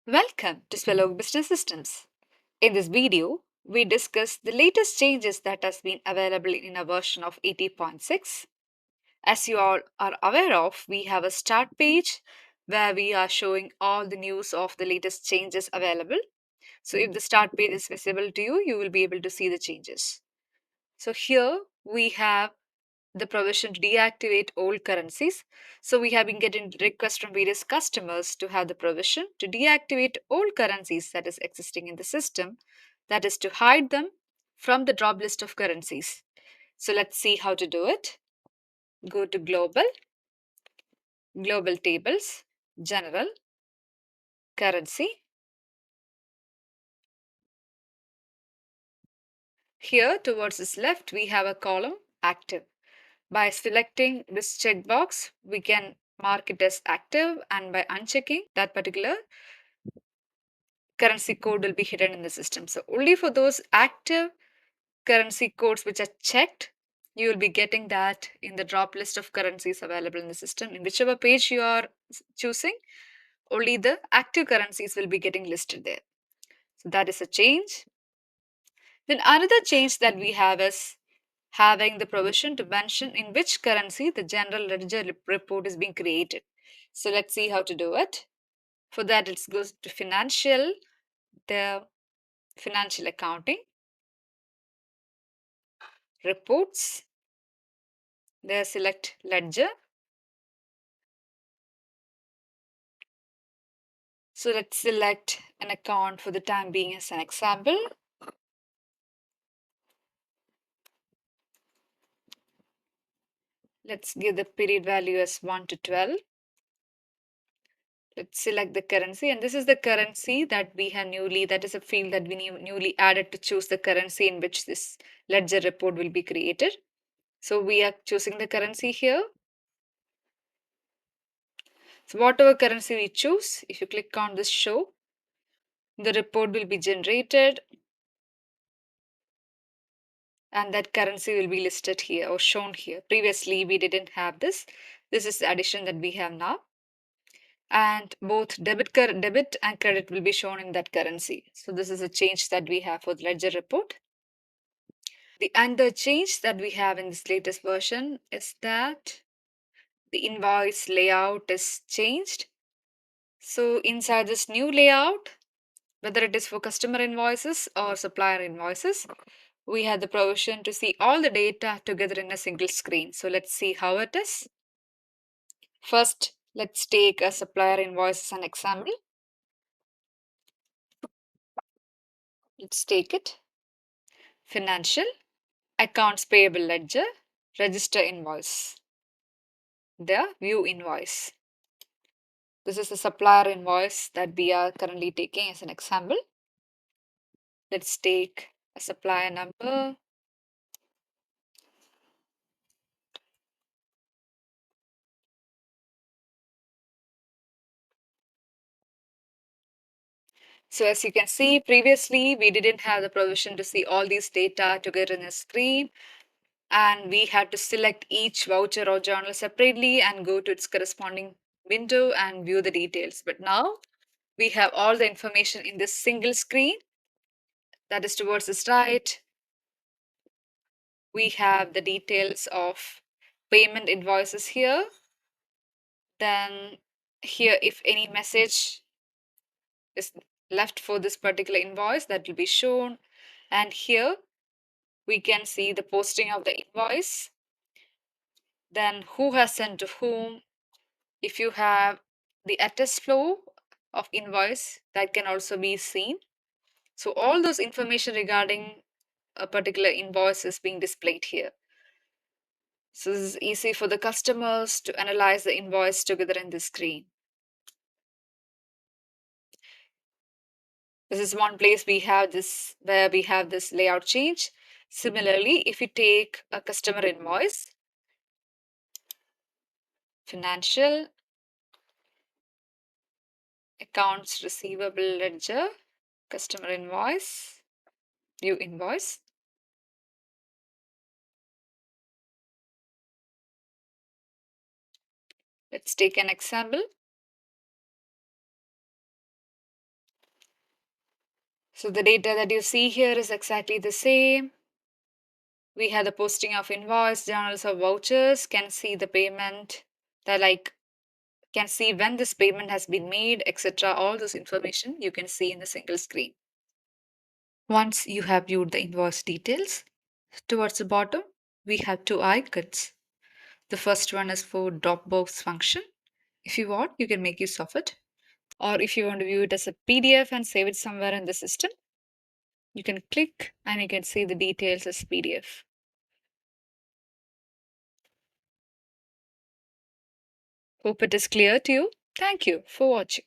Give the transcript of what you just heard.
Welcome to Swelog Business Systems. In this video, we discuss the latest changes that has been available in a version of 80.6. As you all are aware of, we have a start page where we are showing all the news of the latest changes available. So if the start page is visible to you, you will be able to see the changes. So here we have the provision to deactivate old currencies. So we have been getting requests from various customers to have the provision to deactivate old currencies that is existing in the system, that is to hide them from the drop list of currencies. So let's see how to do it. Go to global tables, general, currency. Here towards this left, we have a column active. By selecting this checkbox, we can mark it as active, and by unchecking that particular currency code will be hidden in the system. So only for those active currency codes which are checked, you will be getting that in the drop list of currencies available in the system. In whichever page you are choosing, only the active currencies will be getting listed there. So that is a change. Then another change that we have is having the provision to mention in which currency the general ledger report is being created. So let's see how to do it. For that, it goes to the financial accounting, reports, there select ledger. So let's select an account for the time being as an example. Let's give the period value as 1 to 12. Let's select the currency, and this is the currency that we have that is a field that we newly added to choose the currency in which this ledger report will be created. So we are choosing the currency here. So whatever currency we choose, if you click on this show, the report will be generated and that currency will be listed here or shown here. Previously, we didn't have this. This is the addition that we have now. And both debit and credit will be shown in that currency. So this is a change that we have for the ledger report. The change that we have in this latest version is that the invoice layout is changed. So inside this new layout, whether it is for customer invoices or supplier invoices, we have the provision to see all the data together in a single screen. So let's see how it is. First, let's take a supplier invoice as an example. Let's take it. Financial, accounts payable ledger, register invoice. The view invoice. This is the supplier invoice that we are currently taking as an example. Let's take a supplier number. So as you can see, previously we didn't have the provision to see all these data together in a screen, and we had to select each voucher or journal separately and go to its corresponding window and view the details. But now we have all the information in this single screen. That is towards the right. We have the details of payment invoices here. Then here, if any message is left for this particular invoice, that will be shown. And here we can see the posting of the invoice, then who has sent to whom. If you have the attest flow of invoice, that can also be seen. So all those information regarding a particular invoice is being displayed here. So this is easy for the customers to analyze the invoice together in the screen. This is one place where we have this layout change. Similarly, if you take a customer invoice, financial, accounts receivable ledger, customer invoice, view invoice. Let's take an example. So the data that you see here is exactly the same. We have the posting of invoice, journals of vouchers, can see the payment, the like can see when this payment has been made, etc. All this information you can see in the single screen. Once you have viewed the invoice details, towards the bottom, we have two icons. The first one is for Dropbox function. If you want, you can make use of it. Or if you want to view it as a PDF and save it somewhere in the system, you can click and you can see the details as PDF. Hope it is clear to you. Thank you for watching.